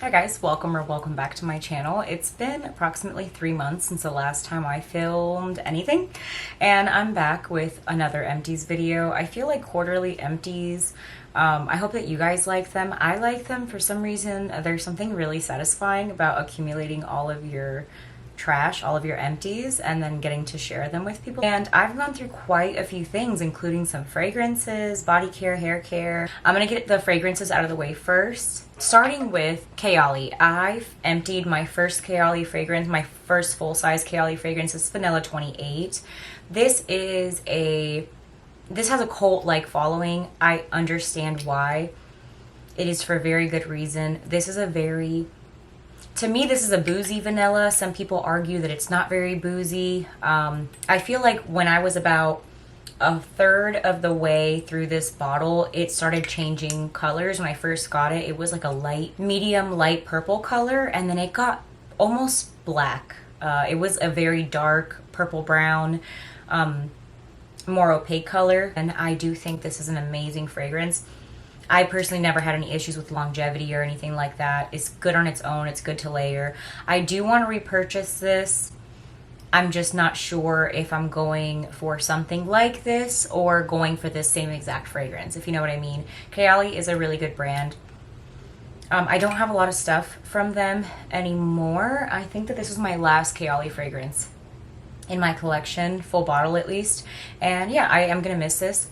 Hi guys, welcome back to my channel. It's been approximately 3 months since the last time I filmed anything, and I'm back with another empties video. I feel like quarterly empties. I hope that you guys like them. I like them for some reason. There's something really satisfying about accumulating all of your trash, all of your empties, and then getting to share them with people. And I've gone through quite a few things, including some fragrances, body care, hair care. I'm gonna get the fragrances out of the way first. Starting with Kayali. I've emptied my first Kayali fragrance, my first full-size Kayali fragrance is Vanilla 28. This has a cult-like following. I understand why. It is for a very good reason. To me, this is a boozy vanilla. Some people argue that it's not very boozy. I feel like when I was about a third of the way through this bottle, it started changing colors. When I first got it, it was like a medium light purple color, and then it got almost black. It was a very dark purple brown, more opaque color, and I do think this is an amazing fragrance. I personally never had any issues with longevity or anything like that. It's good on its own. It's good to layer. I do want to repurchase this. I'm just not sure if I'm going for something like this or going for this same exact fragrance, if you know what I mean. Kayali is a really good brand. I don't have a lot of stuff from them anymore. I think that this was my last Kayali fragrance in my collection, full bottle at least. And yeah, I am going to miss this.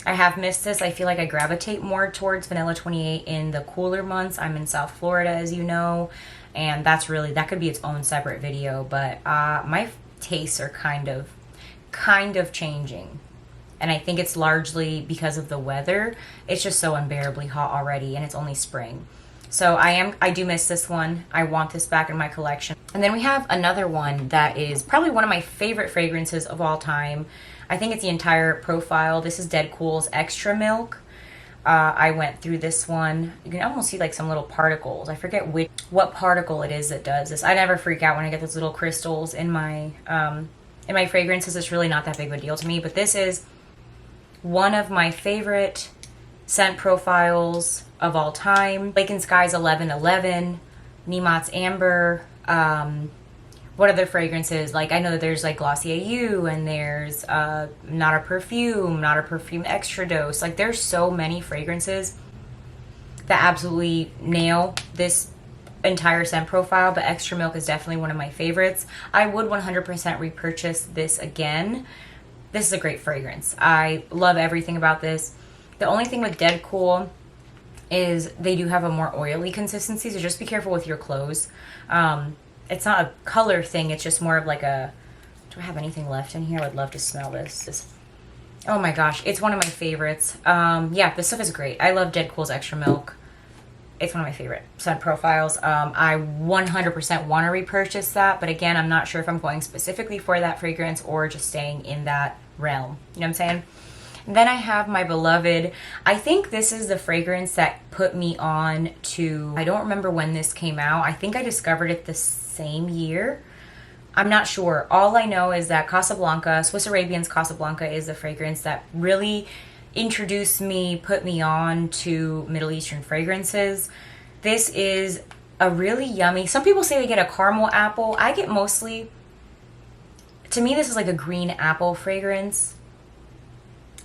I have missed this. I feel like I gravitate more towards Vanilla 28 in the cooler months. I'm in South Florida, as you know, and that could be its own separate video, but my tastes are kind of changing. And I think it's largely because of the weather. It's just so unbearably hot already, and it's only spring. So I do miss this one. I want this back in my collection. And then we have another one that is probably one of my favorite fragrances of all time. I think it's the entire profile. This is Dead Cool's Extra Milk. I went through this one. You can almost see like some little particles. I forget what particle it is that does this. I never freak out when I get those little crystals in my fragrances. It's really not that big of a deal to me. But this is one of my favorite scent profiles of all time. Lake and Sky's 1111, Nimat's Amber. What other fragrances? Like, I know that there's like Glossier You, and there's Not a Perfume Extra Dose. Like, there's so many fragrances that absolutely nail this entire scent profile, but Extra Milk is definitely one of my favorites. I would 100% repurchase this again. This is a great fragrance. I love everything about this. The only thing with Dead Cool is they do have a more oily consistency, so just be careful with your clothes. It's not a color thing, it's just more of like a... Do I have anything left in here? I would love to smell this. Oh my gosh, it's one of my favorites. Yeah, this stuff is great. I love Dead Cool's Extra Milk. It's one of my favorite scent profiles. I 100% want to repurchase that, but again, I'm not sure if I'm going specifically for that fragrance or just staying in that realm. You know what I'm saying? And then I have my beloved. I think this is the fragrance that put me on to... I don't remember when this came out. I think I discovered it the same year. I'm not sure. All I know is that Casablanca, Swiss Arabian's Casablanca, is the fragrance that really introduced me, put me on to Middle Eastern fragrances. This is a really yummy... Some people say they get a caramel apple. I get mostly... To me, this is like a green apple fragrance.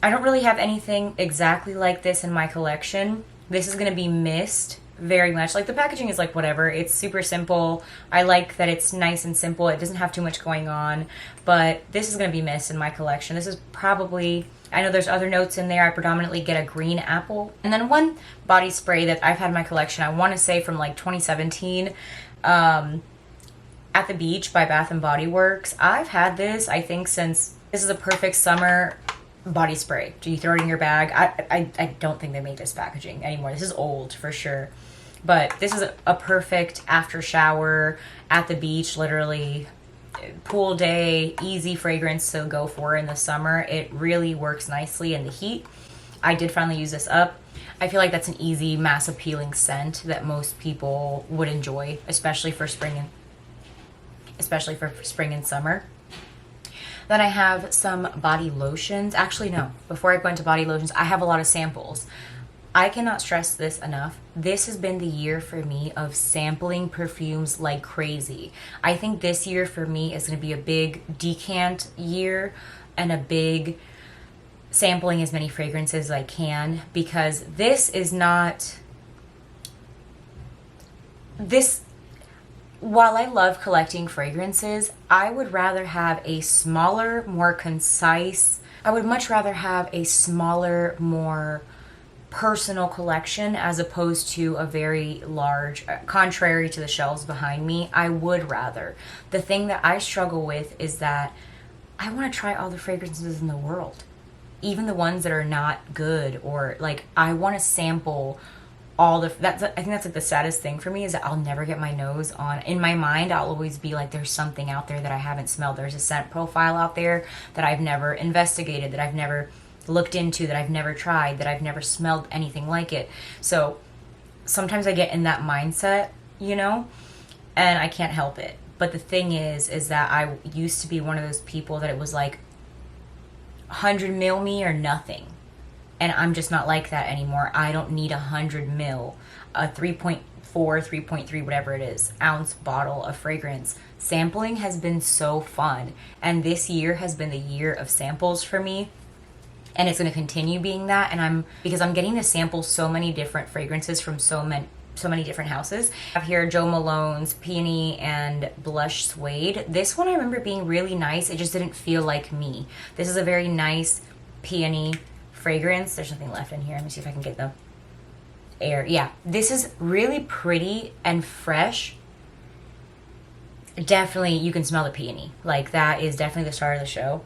I don't really have anything exactly like this in my collection. This is going to be missed very much. Like, the packaging is like whatever. It's super simple. I like that it's nice and simple. It doesn't have too much going on. But this is going to be missed in my collection. This is probably... I know there's other notes in there. I predominantly get a green apple. And then one body spray that I've had in my collection, I want to say from like 2017, At the Beach by Bath & Body Works. I've had this, I think, since... This is a perfect summer body spray. Do you throw it in your bag? I don't think they make this packaging anymore. This is old for sure. But this is a perfect after shower, at the beach, literally, pool day, easy fragrance to go for in the summer. It really works nicely in the heat. I did finally use this up. I feel like that's an easy, mass appealing scent that most people would enjoy, especially for spring and summer. Then I have some body lotions. Actually, no. Before I go into body lotions, I have a lot of samples. I cannot stress this enough. This has been the year for me of sampling perfumes like crazy. I think this year for me is going to be a big decant year and a big sampling as many fragrances as I can, because this is not this while I love collecting fragrances, I would rather have a smaller, more concise, I would much rather have a smaller, more personal collection as opposed to a very large, contrary to the shelves behind me. I would rather. The thing that I struggle with is that I want to try all the fragrances in the world, even the ones that are not good, or like I want to sample all the I think that's like the saddest thing for me, is that I'll never get my nose on. In my mind, I'll always be like, there's something out there that I haven't smelled. There's a scent profile out there that I've never investigated, that I've never looked into, that I've never tried, that I've never smelled anything like it. So sometimes I get in that mindset, you know, and I can't help it. But the thing is that I used to be one of those people that it was like 100 mil me or nothing. And I'm just not like that anymore. I don't need 100 mil, a 3.4, 3.3, whatever it is, ounce bottle of fragrance. Sampling has been so fun. And this year has been the year of samples for me. And it's going to continue being that. And because I'm getting to sample so many different fragrances from so many different houses. I have here Joe Malone's Peony and Blush Suede. This one I remember being really nice. It just didn't feel like me. This is a very nice peony fragrance. There's nothing left in here. Let me see if I can get the air. Yeah, this is really pretty and fresh. Definitely, you can smell the peony. Like, that is definitely the star of the show.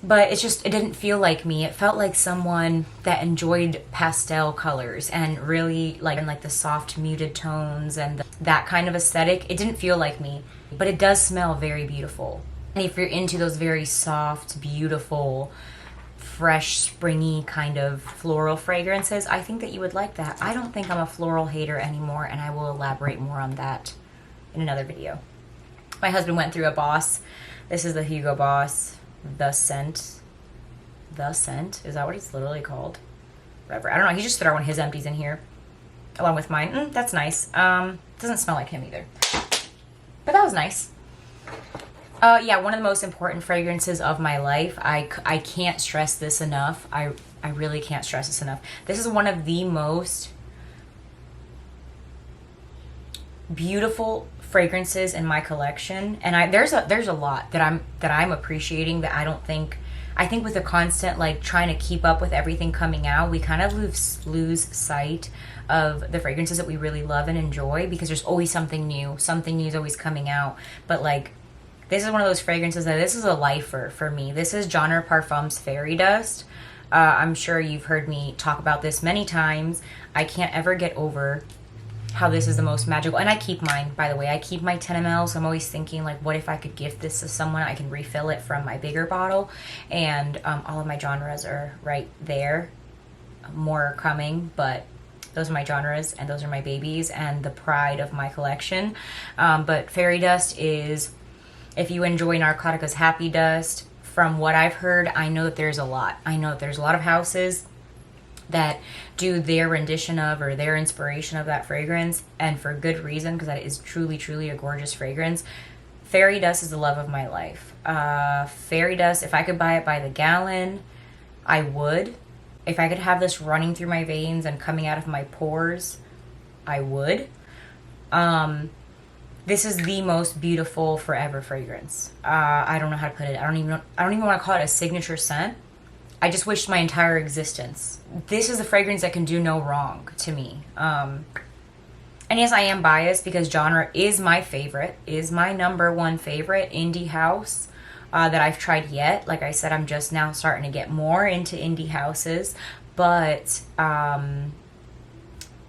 But it didn't feel like me. It felt like someone that enjoyed pastel colors and really like the soft muted tones and that kind of aesthetic. It didn't feel like me, but it does smell very beautiful. And if you're into those very soft, beautiful, fresh, springy kind of floral fragrances, I think that you would like that. I don't think I'm a floral hater anymore, and I will elaborate more on that in another video. My husband went through a Boss. This is the Hugo Boss, The Scent. The Scent? Is that what it's literally called? Whatever. I don't know. He just threw one of his empties in here along with mine. That's nice. Doesn't smell like him either. But that was nice. Yeah, one of the most important fragrances of my life. I can't stress this enough. I really can't stress this enough. This is one of the most beautiful fragrances in my collection, and there's a lot that I'm appreciating that I think with the constant like trying to keep up with everything coming out, we kind of lose sight of the fragrances that we really love and enjoy, because there's always something new is always coming out. But like, this is one of those fragrances that this is a lifer for me. This is Genre Parfum's Fairy Dust. I'm sure you've heard me talk about this many times. I can't ever get over how this is the most magical. And I keep mine, by the way. I keep my 10 ml, so I'm always thinking, like, what if I could gift this to someone? I can refill it from my bigger bottle. And all of my genres are right there. More are coming, but those are my genres, and those are my babies, and the pride of my collection. But Fairy Dust is, if you enjoy Narcotica's Happy Dust, from what I've heard, I know that there's a lot. I know that there's a lot of houses that do their rendition of or their inspiration of that fragrance, and for good reason, because that is truly, truly a gorgeous fragrance. Fairy Dust is the love of my life. Fairy Dust, if I could buy it by the gallon, I would. If I could have this running through my veins and coming out of my pores, I would. This is the most beautiful forever fragrance. I don't know how to put it. I don't even want to call it a signature scent. I just wish my entire existence. This is a fragrance that can do no wrong to me. And yes, I am biased because Genre is my favorite, is my number one favorite indie house that I've tried yet. Like I said, I'm just now starting to get more into indie houses, but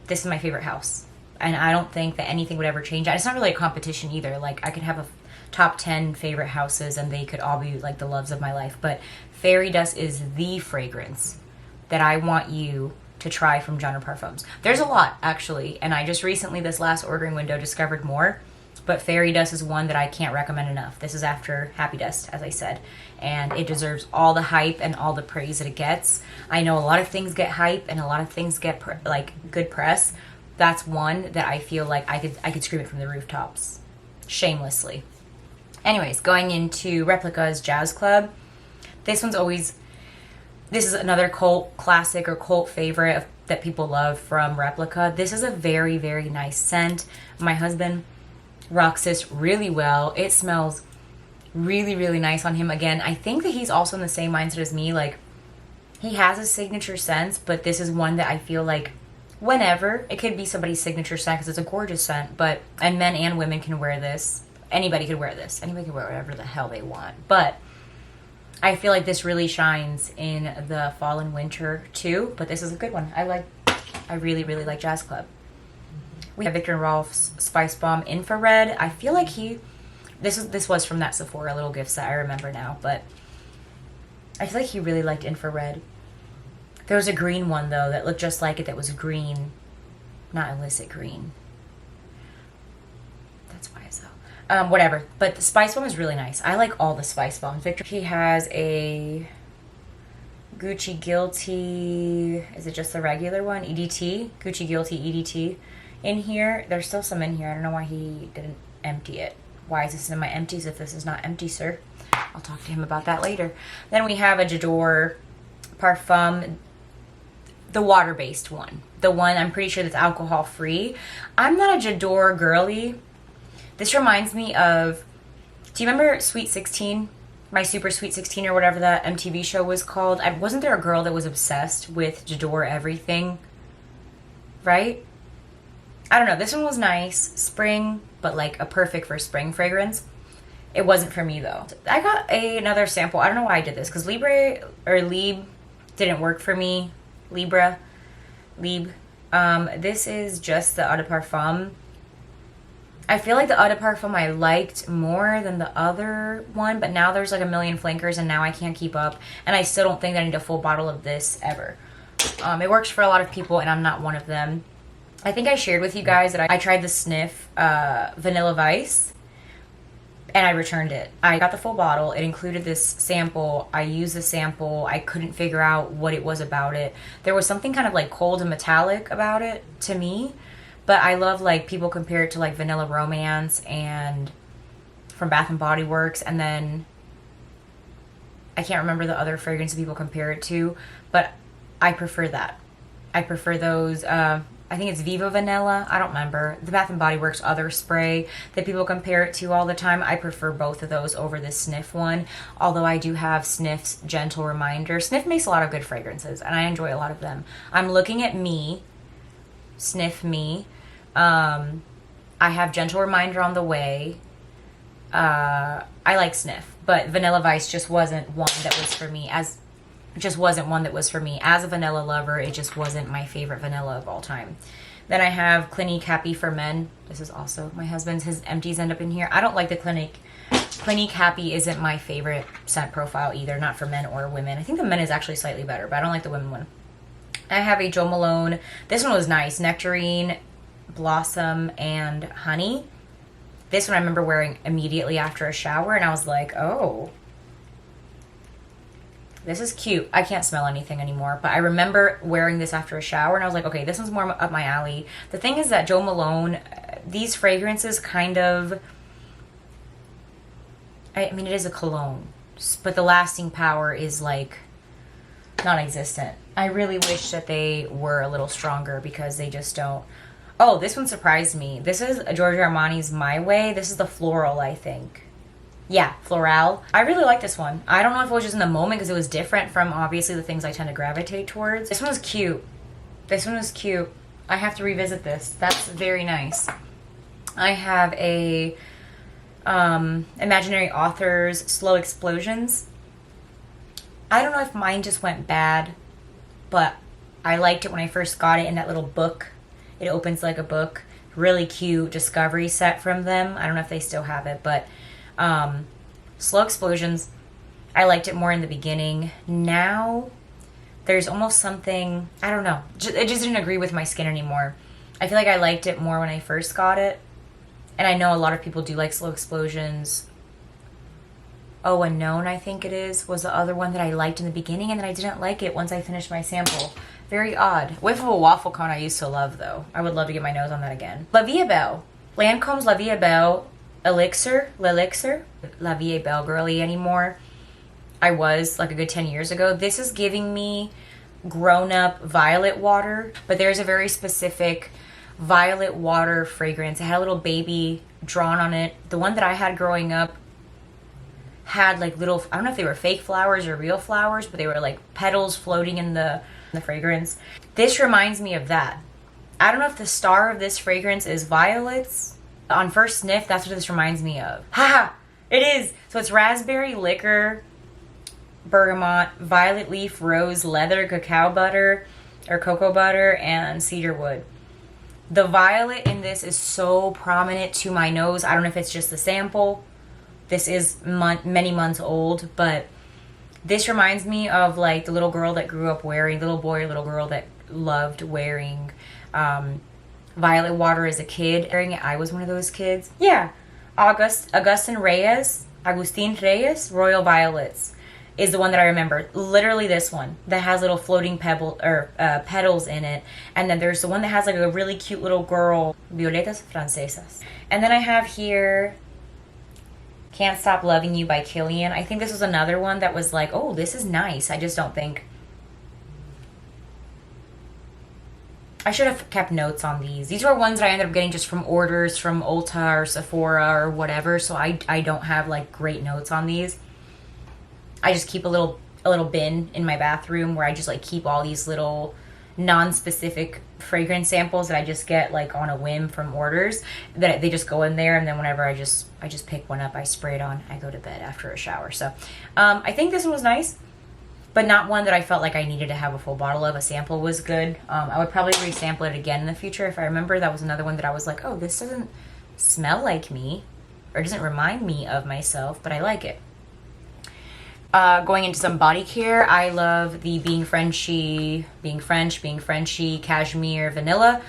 this is my favorite house. And I don't think that anything would ever change. It's not really a competition either. Like, I could have a top 10 favorite houses and they could all be like the loves of my life. But Fairy Dust is the fragrance that I want you to try from Genre Parfums. There's a lot, actually. And I just recently, this last ordering window, discovered more. but Fairy Dust is one that I can't recommend enough. This is after Happy Dust, as I said, and it deserves all the hype and all the praise that it gets. I know a lot of things get hype and a lot of things get good press. That's one that I feel like I could scream it from the rooftops, shamelessly. Anyways, going into Replica's Jazz Club. This is another cult classic or cult favorite that people love from Replica. This is a very, very nice scent. My husband rocks this really well. It smells really, really nice on him. Again, I think that he's also in the same mindset as me. Like, he has a signature scent, but this is one that I feel like whenever, it could be somebody's signature scent because it's a gorgeous scent, and men and women can wear this. Anybody could wear this. Anybody can wear whatever the hell they want. But I feel like this really shines in the fall and winter too, but this is a good one. I really, really like Jazz Club. We have Viktor & Rolf's Spice Bomb Infrared. I feel like this was from that Sephora little gift set, I remember now, but I feel like he really liked infrared. There was a green one though that looked just like it, that was green, not illicit green. That's why so. Whatever. But the Spice Bomb is really nice. I like all the Spice Bombs. Victor, he has a Gucci Guilty, is it just the regular one? EDT? Gucci Guilty EDT in here. There's still some in here. I don't know why he didn't empty it. Why is this in my empties if this is not empty, sir? I'll talk to him about that later. Then we have a J'adore Parfum, the water-based one. The one I'm pretty sure that's alcohol-free. I'm not a J'adore girly. This reminds me of, do you remember Sweet 16? My Super Sweet 16 or whatever that MTV show was called? Wasn't there a girl that was obsessed with J'adore everything? Right? I don't know. This one was nice. Spring, but like a perfect for spring fragrance. It wasn't for me though. I got another sample. I don't know why I did this because Libre didn't work for me. Lib. This is just the Eau de Parfum. I feel like the Eau de Parfum I liked more than the other one, but now there's like a million flankers and now I can't keep up. And I still don't think that I need a full bottle of this ever. It works for a lot of people and I'm not one of them. I think I shared with you guys that I tried the Sniff Vanilla Vice and I returned it. I got the full bottle. It included this sample. I used the sample. I couldn't figure out what it was about it. There was something kind of like cold and metallic about it to me. But I love, like, people compare it to, like, Vanilla Romance and from Bath & Body Works. And then I can't remember the other fragrance that people compare it to. But I prefer that. I prefer those. I think it's Viva Vanilla. I don't remember. The Bath & Body Works other spray that people compare it to all the time. I prefer both of those over this Sniff one. Although I do have Sniff's Gentle Reminder. Sniff makes a lot of good fragrances. And I enjoy a lot of them. I'm looking at Me. Sniff Me. I have Gentle Reminder on the way. I like Sniff, but Vanilla Vice just wasn't one that was for me. As a vanilla lover, it just wasn't my favorite vanilla of all time. Then I have Clinique Happy for Men. This is also my husband's. His empties end up in here. I don't like the Clinique Happy isn't my favorite scent profile either, not for men or women. I think the men is actually slightly better, but I don't like the women one. I have a Jo Malone. This one was nice. Nectarine, Blossom, and Honey. This one I remember wearing immediately after a shower, and I was like, oh, this is cute. I can't smell anything anymore, but I remember wearing this after a shower, and I was like, okay, this one's more up my alley. The thing is that Jo Malone, these fragrances kind of, I mean, it is a cologne, but the lasting power is like non-existent. I really wish that they were a little stronger because they just don't. Oh, this one surprised me. This is Giorgio Armani's My Way. This is the floral, I think. Yeah, floral. I really like this one. I don't know if it was just in the moment because it was different from obviously the things I tend to gravitate towards. This one was cute. This one was cute. I have to revisit this. That's very nice. I have a Imaginary Authors Slow Explosions. I don't know if mine just went bad, but I liked it when I first got it in that little book. It opens like a book. Really cute discovery set from them. I don't know if they still have it, but Slow Explosions, I liked it more in the beginning. Now, there's almost something, I don't know. It just didn't agree with my skin anymore. I feel like I liked it more when I first got it. And I know a lot of people do like Slow Explosions. Oh, Unknown, I think it is, was the other one that I liked in the beginning, and then I didn't like it once I finished my sample. Very odd. Whiff of a Waffle Cone I used to love, though. I would love to get my nose on that again. La Vie est Belle. Lancome's La Vie est Belle Elixir. La Vie est Belle girly anymore. I was, like, a good 10 years ago. This is giving me grown-up violet water, but there's a very specific violet water fragrance. It had a little baby drawn on it. The one that I had growing up had like little, I don't know if they were fake flowers or real flowers, but they were like petals floating in the fragrance. This reminds me of that. I don't know if the star of this fragrance is violets. On first sniff, that's what this reminds me of. Haha, it is. So it's raspberry liquor, bergamot, violet leaf, rose, leather, cacao butter, or cocoa butter, and cedar wood. The violet in this is so prominent to my nose. I don't know if it's just the sample. This is many months old, but this reminds me of like the little girl that grew up wearing, little boy or little girl that loved wearing violet water as a kid. I was one of those kids. Yeah. Agustin Reyes, Royal Violets is the one that I remember. Literally this one that has little floating petals in it. And then there's the one that has like a really cute little girl, Violetas Francesas. And then I have here Can't Stop Loving You by Killian. I think this was another one that was like, oh, this is nice. I just don't think... I should have kept notes on these. These were ones that I ended up getting just from orders from Ulta or Sephora or whatever, so I don't have like great notes on these. I just keep a little bin in my bathroom where I just like keep all these little non-specific fragrance samples that I just get like on a whim from orders, that they just go in there, and then whenever I just pick one up, I spray it on, I go to bed after a shower. So I think this one was nice, but not one that I felt like I needed to have a full bottle of. A sample was good. I would probably resample it again in the future if I remember. That was another one that I was like, oh, this doesn't smell like me, or doesn't remind me of myself, but I like it. Going into some body care, I love the Being Frenchy Cashmere Vanilla.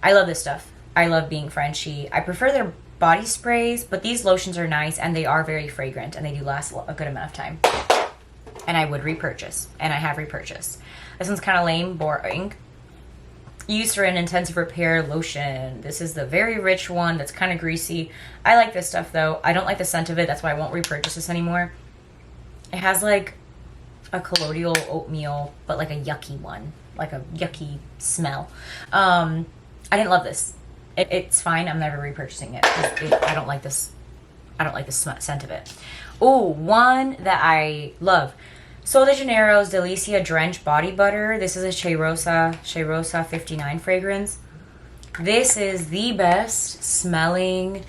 I love this stuff. I love Being Frenchy. I prefer their body sprays, but these lotions are nice, and they are very fragrant, and they do last a good amount of time. And I would repurchase, and I have repurchased. This one's kind of lame, boring. Used for an intensive repair lotion. This is the very rich one that's kind of greasy. I like this stuff, though. I don't like the scent of it. That's why I won't repurchase this anymore. It has like a colloidal oatmeal, but like a yucky one, like a yucky smell. I didn't love this. It's fine. I'm never repurchasing it. I don't like this. I don't like the scent of it. Oh, one that I love. Sol de Janeiro's Delicia Drench Body Butter. This is a Cheirosa 59 fragrance. This is the best smelling,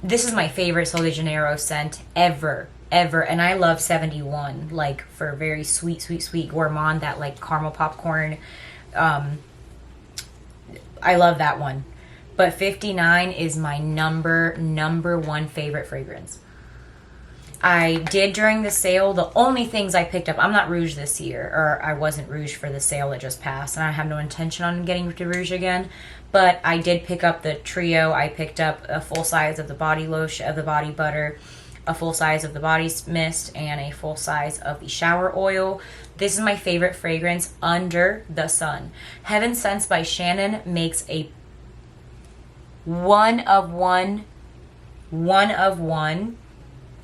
this is my favorite Sol de Janeiro scent ever. And I love 71, like for very sweet gourmand, that like caramel popcorn. I love that one. But 59 is my number one favorite fragrance. I did during the sale, the only things I picked up, I'm not Rouge this year, or I wasn't Rouge for the sale that just passed, and I have no intention on getting to Rouge again, but I did pick up the trio. I picked up a full size of the body lotion, of the body butter, a full size of the body mist, and a full size of the shower oil. This is my favorite fragrance under the sun. Heaven Scents by Shannon makes a one of one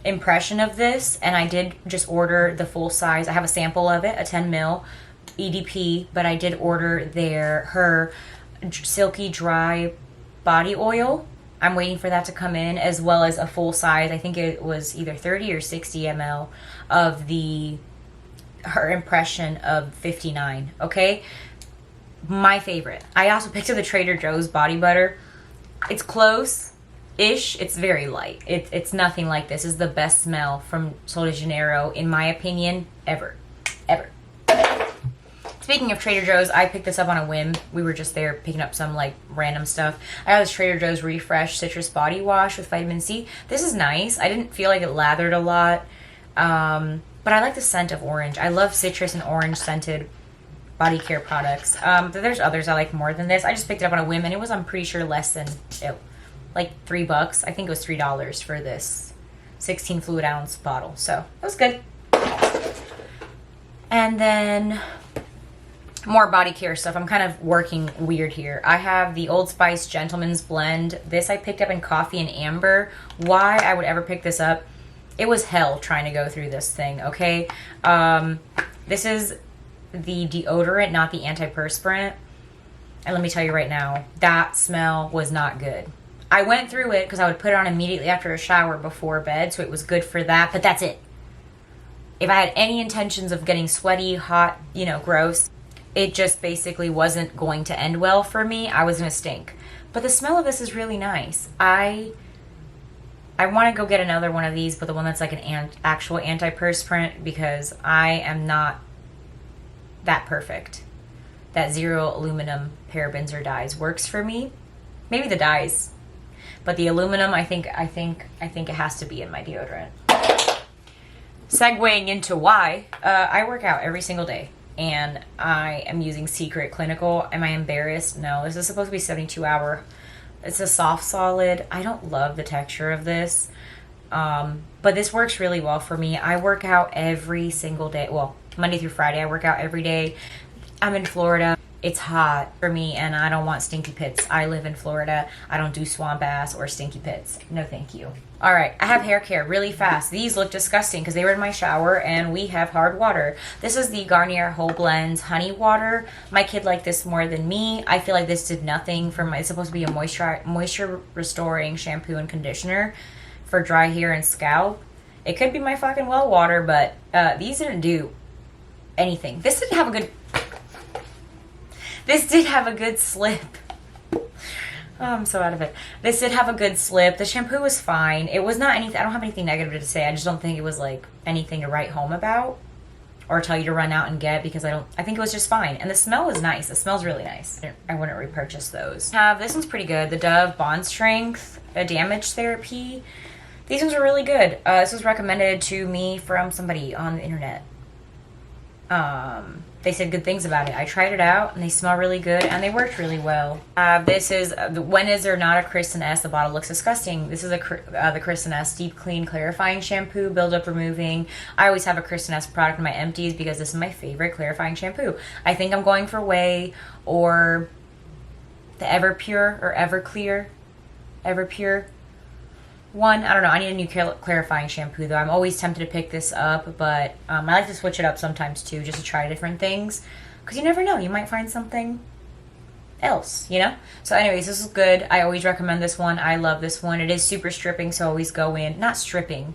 impression of this, and I did just order the full size. I have a sample of it, a 10 ml EDP, but I did order her silky dry body oil. I'm waiting for that to come in, as well as a full size, I think it was either 30 or 60 ml of her impression of 59. Okay, my favorite. I also picked up the Trader Joe's body butter. It's close-ish. It's very light. It's nothing like this. This is the best smell from Sol de Janeiro, in my opinion, ever. Speaking of Trader Joe's, I picked this up on a whim. We were just there picking up some like random stuff. I got this Trader Joe's Refresh Citrus Body Wash with vitamin C. This is nice. I didn't feel like it lathered a lot, but I like the scent of orange. I love citrus and orange scented body care products. There's others I like more than this. I just picked it up on a whim, and it was, I'm pretty sure, less than, like $3. I think it was $3 for this 16 fluid ounce bottle. So it was good. And then more body care stuff. I'm kind of working weird here. I have the Old Spice Gentleman's Blend. This I picked up in coffee and amber. Why I would ever pick this up? It was hell trying to go through this thing, okay? This is the deodorant, not the antiperspirant. And let me tell you right now, that smell was not good. I went through it because I would put it on immediately after a shower before bed, so it was good for that, but that's it. If I had any intentions of getting sweaty, hot, you know, gross, it just basically wasn't going to end well for me. I was going to stink. But the smell of this is really nice. I want to go get another one of these, but the one that's like an actual antiperspirant, because I am not that perfect. That zero aluminum parabens or dyes works for me. Maybe the dyes, but the aluminum, I think it has to be in my deodorant. Segueing into why, I work out every single day. And I am using Secret Clinical. Am I embarrassed? No, this is supposed to be 72-hour. It's a soft solid. I don't love the texture of this. But this works really well for me. I work out every single day. Well, Monday through Friday, I work out every day. I'm in Florida. It's hot for me, and I don't want stinky pits. I live in Florida. I don't do swamp ass or stinky pits. No, thank you. All right, I have hair care really fast. These look disgusting because they were in my shower, and we have hard water. This is the Garnier Whole Blends Honey Water. My kid liked this more than me. I feel like this did nothing for my, it's supposed to be a moisture restoring shampoo and conditioner for dry hair and scalp. It could be my fucking well water, but these didn't do anything. This did have a good slip. Oh, I'm so out of it. This did have a good slip. The shampoo was fine. It was not anything, I don't have anything negative to say. I just don't think it was like anything to write home about or tell you to run out and get, because I think it was just fine. And the smell was nice. The smell's really nice. I wouldn't repurchase those. This one's pretty good. The Dove Bond Strength, a damage therapy. These ones are really good. This was recommended to me from somebody on the internet. They said good things about it. I tried it out, and they smell really good, and they worked really well. This is, when is there not a Kristen S? The bottle looks disgusting. This is the Kristen S Deep Clean Clarifying Shampoo, Build-Up Removing. I always have a Kristen S product in my empties because this is my favorite clarifying shampoo. I think I'm going for Way or the Everpure or Everpure one. I don't know. I need a new clarifying shampoo, though. I'm always tempted to pick this up, but I like to switch it up sometimes, too, just to try different things. Because you never know. You might find something else, you know? So anyways, this is good. I always recommend this one. I love this one. It is super stripping, so always go in. Not stripping,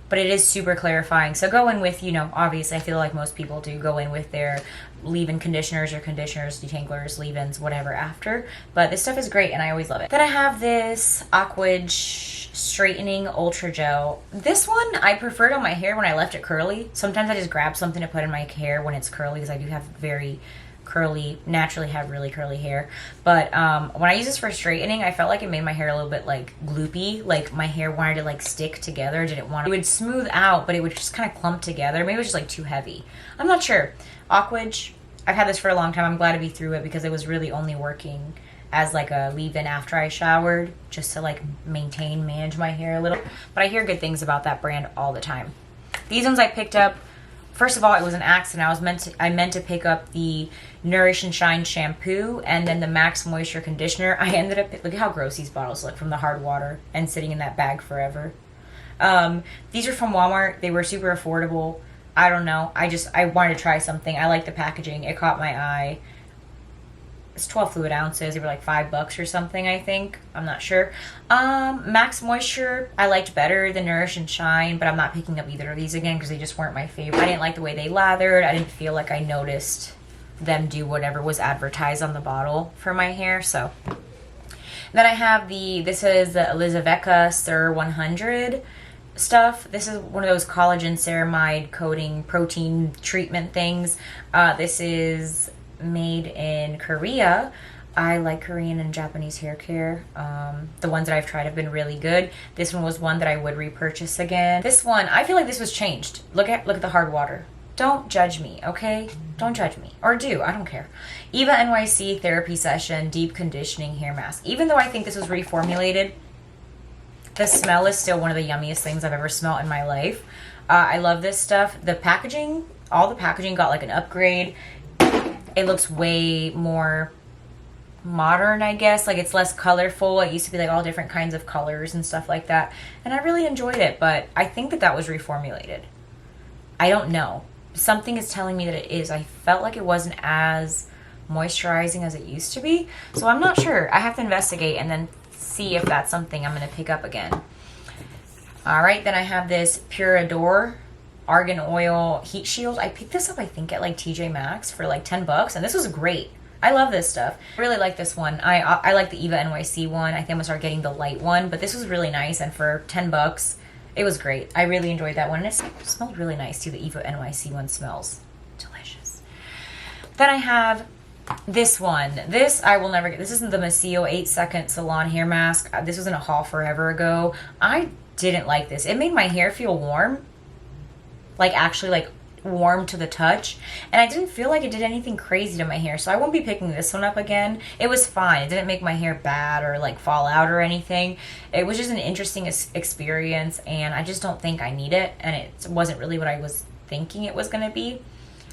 but it is super clarifying. So go in with, you know, obviously, I feel like most people do go in with their leave-in conditioners or conditioners, detanglers, leave-ins, whatever after. But this stuff is great, and I always love it. Then I have this Aquage Straightening Ultra Gel. This one, I preferred on my hair when I left it curly. Sometimes I just grab something to put in my hair when it's curly, because I do have very curly, naturally have really curly hair. But when I use this for straightening, I felt like it made my hair a little bit like gloopy. Like my hair wanted to like stick together. It would smooth out, but it would just kind of clump together. Maybe it was just like too heavy. I'm not sure. Aquage, I've had this for a long time. I'm glad to be through it because it was really only working as like a leave-in after I showered, just to like manage my hair a little. But I hear good things about that brand all the time. These ones I picked up, first of all, it was an accident. I meant to pick up the Nourish and Shine shampoo and then the Max Moisture conditioner. I ended up, look at how gross these bottles look from the hard water and sitting in that bag forever. These are from Walmart. They were super affordable. I don't know. I wanted to try something. I like the packaging. It caught my eye. It's 12 fluid ounces. They were like $5 or something, I think. I'm not sure. Max Moisture, I liked better than Nourish and Shine, but I'm not picking up either of these again because they just weren't my favorite. I didn't like the way they lathered. I didn't feel like I noticed them do whatever was advertised on the bottle for my hair. So then I have this is the Elizavecca Sur 100 stuff. This is one of those collagen ceramide coating protein treatment things. This is made in Korea. I like Korean and Japanese hair care. The ones that I've tried have been really good. This one was one that I would repurchase again. This one, I feel like this was changed. Look at the hard water. Don't judge me, okay? Don't judge me. Or do, I don't care. Eva NYC Therapy Session Deep Conditioning Hair Mask. Even though I think this was reformulated, the smell is still one of the yummiest things I've ever smelled in my life. I love this stuff. The packaging, all the packaging got like an upgrade. It looks way more modern, I guess. Like, it's less colorful. It used to be like all different kinds of colors and stuff like that. And I really enjoyed it, but I think that was reformulated. I don't know. Something is telling me that it is. I felt like it wasn't as moisturizing as it used to be. So I'm not sure. I have to investigate and then see if that's something I'm going to pick up again. All right, then I have this Pure Adore Argan Oil Heat Shield. I picked this up, I think, at like TJ Maxx for like $10, and this was great. I love this stuff. I really like this one. I like the Eva NYC one. I think I'm going to start getting the light one, but this was really nice, and for $10, it was great. I really enjoyed that one, and it smelled really nice too. The Eva NYC one smells delicious. Then I have this one. This I will never get. This isn't the Macio 8-second Salon Hair Mask. This was in a haul forever ago. I didn't like this. It made my hair feel warm. Like, actually, like, warm to the touch. And I didn't feel like it did anything crazy to my hair. So I won't be picking this one up again. It was fine. It didn't make my hair bad or, like, fall out or anything. It was just an interesting experience. And I just don't think I need it. And it wasn't really what I was thinking it was going to be.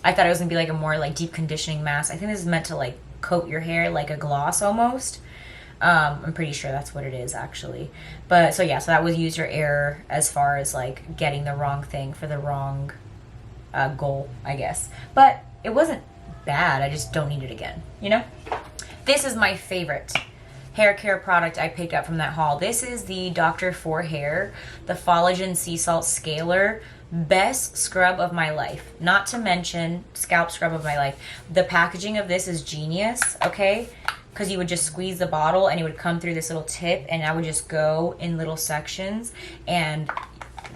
I thought it was going to be like a more like deep conditioning mask. I think this is meant to like coat your hair like a gloss almost. I'm pretty sure that's what it is actually. But so yeah, so that was user error as far as like getting the wrong thing for the wrong goal, I guess. But it wasn't bad. I just don't need it again, you know? This is my favorite hair care product I picked up from that haul. This is the Dr. For Hair, the Collagen Sea Salt Scaler. Best scrub of my life. Not to mention scalp scrub of my life. The packaging of this is genius, okay? Because you would just squeeze the bottle and it would come through this little tip and I would just go in little sections. And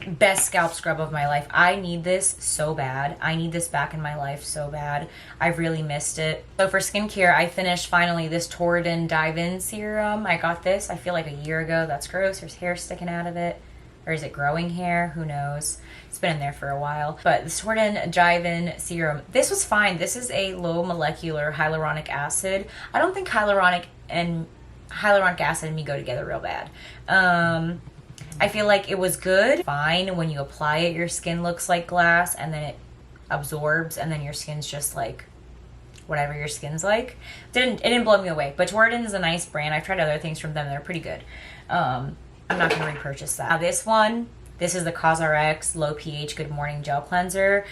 best scalp scrub of my life. I need this so bad. I need this back in my life so bad. I've really missed it. So for skincare, I finished finally this Torridon Dive-In Serum. I got this, I feel like a year ago. That's gross. There's hair sticking out of it. Or is it growing hair? Who knows? It's been in there for a while. But the Torridon Dive-In Serum, this was fine. This is a low molecular hyaluronic acid. I don't think hyaluronic acid and me go together real bad. I feel like it was good. Fine. When you apply it, your skin looks like glass and then it absorbs and then your skin's just like whatever your skin's like. It didn't blow me away. But Torridon is a nice brand. I've tried other things from them. They're pretty good. I'm not going to repurchase that. Now this one, this is the CosRx Low pH Good Morning Gel Cleanser.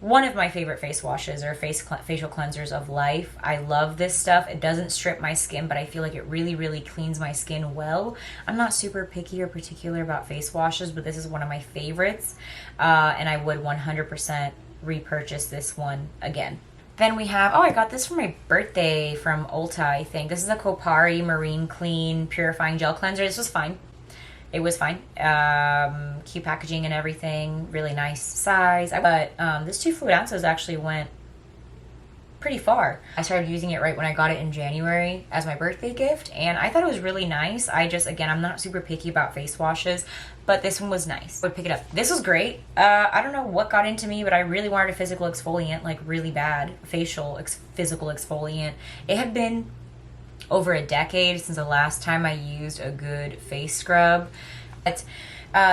One of my favorite face washes or facial cleansers of life. I love this stuff. It doesn't strip my skin, but I feel like it really, really cleans my skin well. I'm not super picky or particular about face washes, but this is one of my favorites. And I would 100% repurchase this one again. Then we have, I got this for my birthday from Ulta, I think. This is a Kopari Marine Clean Purifying Gel Cleanser. This was fine. It was fine. Cute packaging and everything. Really nice size. But this 2 fluid ounces actually went pretty far. I started using it right when I got it in January as my birthday gift. And I thought it was really nice. Again, I'm not super picky about face washes. But this one was nice. I would pick it up. This was great. I don't know what got into me, but I really wanted a physical exfoliant, like really bad. Physical exfoliant. It had been over a decade since the last time I used a good face scrub. But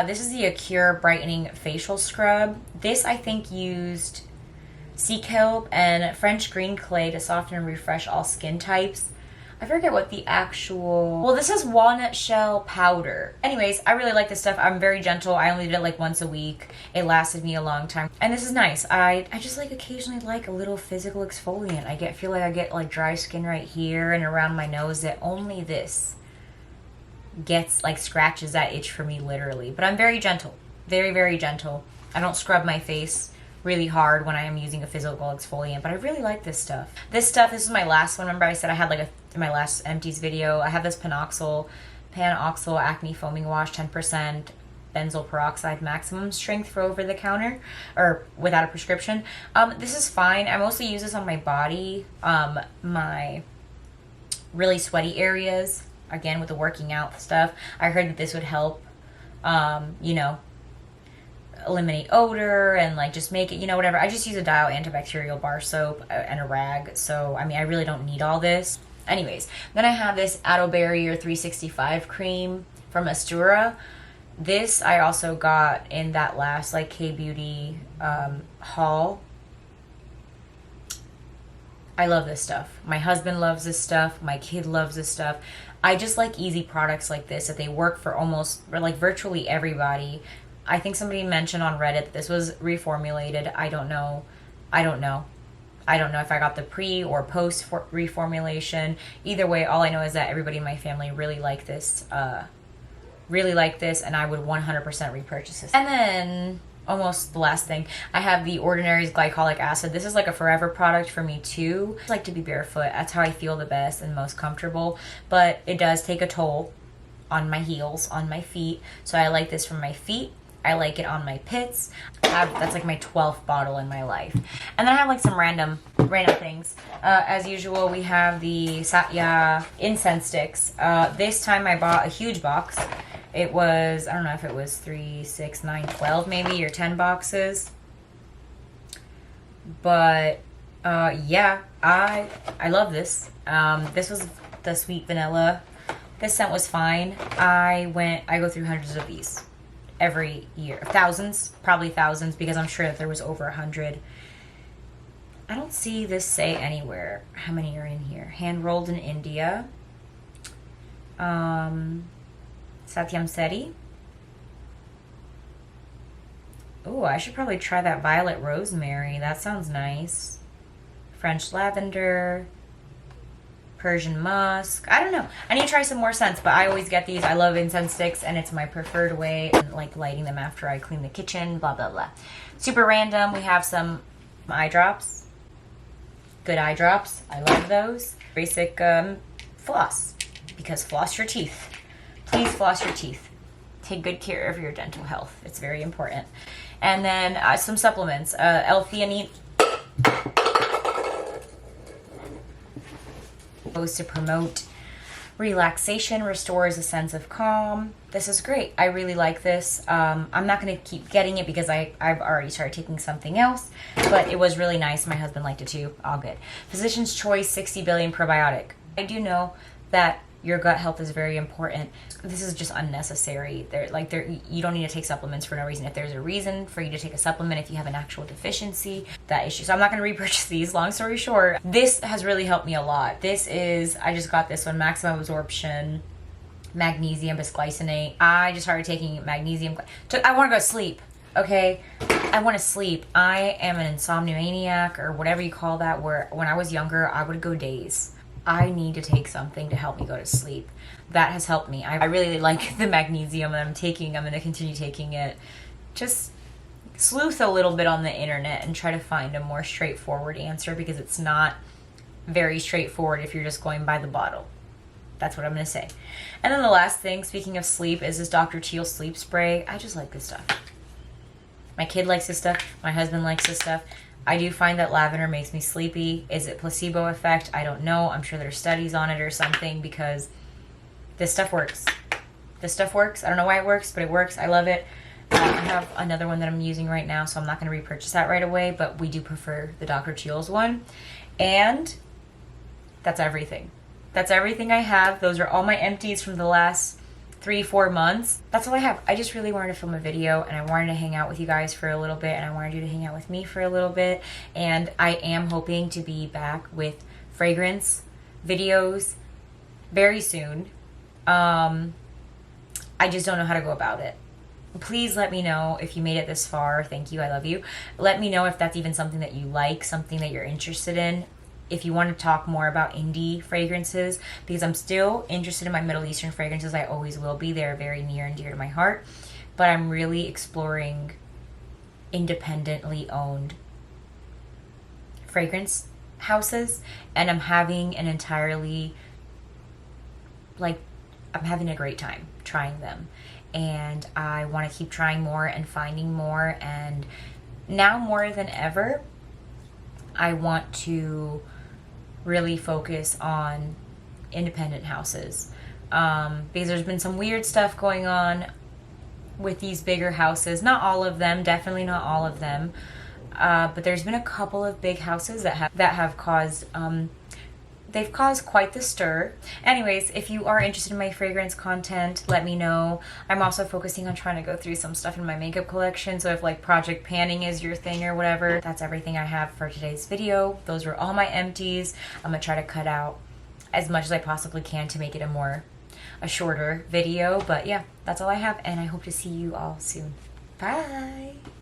this is the Acure Brightening Facial Scrub. This, I think, used sea kelp and French green clay to soften and refresh all skin types. I forget what the actual... Well, this is walnut shell powder. Anyways, I really like this stuff. I'm very gentle. I only did it like once a week. It lasted me a long time. And this is nice. I just like occasionally like a little physical exfoliant. Feel like I get like dry skin right here and around my nose that only this gets like scratches that itch for me literally. But I'm very gentle. Very, very gentle. I don't scrub my face really hard when I am using a physical exfoliant, but I really like this stuff. This is my last one. Remember I said I had like in my last empties video, I have this Panoxyl Acne Foaming Wash, 10% benzoyl peroxide maximum strength for over the counter or without a prescription. This is fine. I mostly use this on my body, my really sweaty areas, again with the working out stuff. I heard that this would help, eliminate odor and like just make it, you know, whatever. I just use a Dial antibacterial bar soap and a rag. So, I mean, I really don't need all this. Anyways, then I have this Aloe Barrier 365 cream from Astura. This I also got in that last like K-Beauty haul. I love this stuff. My husband loves this stuff. My kid loves this stuff. I just like easy products like this, that they work for almost, or like virtually everybody. I think somebody mentioned on Reddit that this was reformulated. I don't know. I don't know if I got the pre or post reformulation. Either way, all I know is that everybody in my family really like this, and I would 100% repurchase this. And then, almost the last thing, I have the Ordinary's glycolic acid. This is like a forever product for me too. I like to be barefoot. That's how I feel the best and most comfortable, but it does take a toll on my heels, on my feet. So I like this for my feet. I like it on my pits. That's like my 12th bottle in my life. And then I have like some random things. As usual, we have the Satya incense sticks. This time I bought a huge box. It was, I don't know if it was 3, 6, 9, 12 maybe, or 10 boxes. But yeah, I love this. This was the sweet vanilla. This scent was fine. I go through hundreds of these every year. Thousands, probably thousands, because I'm sure that there was over 100. I don't see this say anywhere how many are in here. Hand rolled in India. Satyam Seti. Oh, I should probably try that violet rosemary. That sounds nice. French lavender. Persian musk. I don't know. I need to try some more scents, but I always get these. I love incense sticks, and it's my preferred way. And like lighting them after I clean the kitchen, blah, blah, blah. Super random. We have some eye drops. Good eye drops. I love those. Basic floss, because floss your teeth. Please floss your teeth. Take good care of your dental health. It's very important. And then some supplements. L-theanine goes to promote relaxation, restores a sense of calm. This is great. I really like this. I'm not going to keep getting it because I've already started taking something else, but it was really nice. My husband liked it too. All good. Physician's Choice 60 billion probiotic. I do know that your gut health is very important. This is just unnecessary. You don't need to take supplements for no reason. If there's a reason for you to take a supplement, if you have an actual deficiency, that issue. So I'm not going to repurchase these. Long story short, this has really helped me a lot. I just got this one, maximum absorption, magnesium bisglycinate. I just started taking magnesium. I want to go to sleep. Okay, I want to sleep. I am an insomniac, or whatever you call that, where when I was younger, I would go days. I need to take something to help me go to sleep. That has helped me. I really like the magnesium that I'm taking. I'm going to continue taking it. Just sleuth a little bit on the internet and try to find a more straightforward answer, because it's not very straightforward if you're just going by the bottle. That's what I'm going to say. And then the last thing, speaking of sleep, is this Dr. Teal sleep spray. I just like this stuff. My kid likes this stuff. My husband likes this stuff. I do find that lavender makes me sleepy. Is it placebo effect? I don't know. I'm sure there's studies on it or something, because this stuff works. This stuff works. I don't know why it works, but it works. I love it. I have another one that I'm using right now, so I'm not going to repurchase that right away, but we do prefer the Dr. Teal's one. And that's everything. That's everything I have. Those are all my empties from the last 3-4 months. That's all I have. I just really wanted to film a video, and I wanted to hang out with you guys for a little bit, and I wanted you to hang out with me for a little bit. And I am hoping to be back with fragrance videos very soon. I just don't know how to go about it. Please let me know if you made it this far. Thank you. I love you. Let me know if that's even something that you like, something that you're interested in. If you want to talk more about indie fragrances, because I'm still interested in my Middle Eastern fragrances. I always will be. They're very near and dear to my heart. But I'm really exploring independently owned fragrance houses. And I'm having an entirely, I'm having a great time trying them. And I want to keep trying more and finding more. And now more than ever, I want to really focus on independent houses, because there's been some weird stuff going on with these bigger houses. Not all of them, definitely not all of them. But there's been a couple of big houses that have caused they've caused quite the stir. Anyways, if you are interested in my fragrance content, let me know. I'm also focusing on trying to go through some stuff in my makeup collection, so if like project panning is your thing or whatever, that's everything I have for today's video. Those were all my empties. I'm gonna try to cut out as much as I possibly can to make it a shorter video. But yeah, that's all I have, and I hope to see you all soon. Bye!